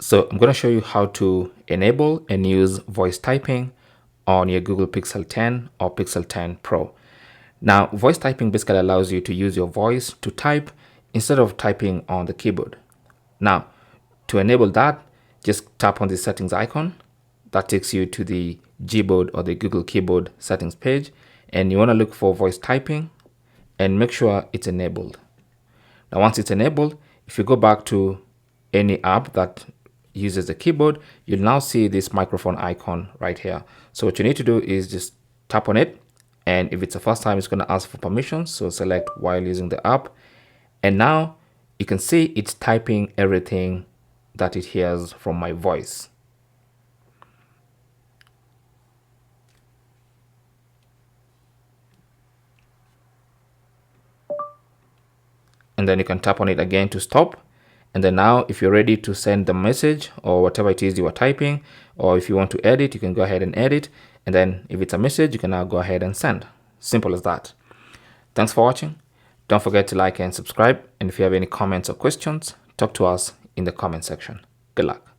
So I'm going to show you how to enable and use voice typing on your Google Pixel 10 or Pixel 10 Pro. Now, voice typing basically allows you to use your voice to type instead of typing on the keyboard. Now, to enable that, just tap on the settings icon. That takes you to the Gboard or the Google Keyboard settings page, and you want to look for voice typing and make sure it's enabled. Now, once it's enabled, if you go back to any app that uses the keyboard, you'll now see this microphone icon right here. So what you need to do is just tap on it. And if it's the first time, it's going to ask for permission. So select while using the app. And now you can see it's typing everything that it hears from my voice. And then you can tap on it again to stop. And then now if you're ready to send the message or whatever it is you are typing, or if you want to edit, you can go ahead and edit. And then if it's a message, you can now go ahead and send. Simple as that. Thanks for watching. Don't forget to like and subscribe. And if you have any comments or questions, talk to us in the comment section. Good luck.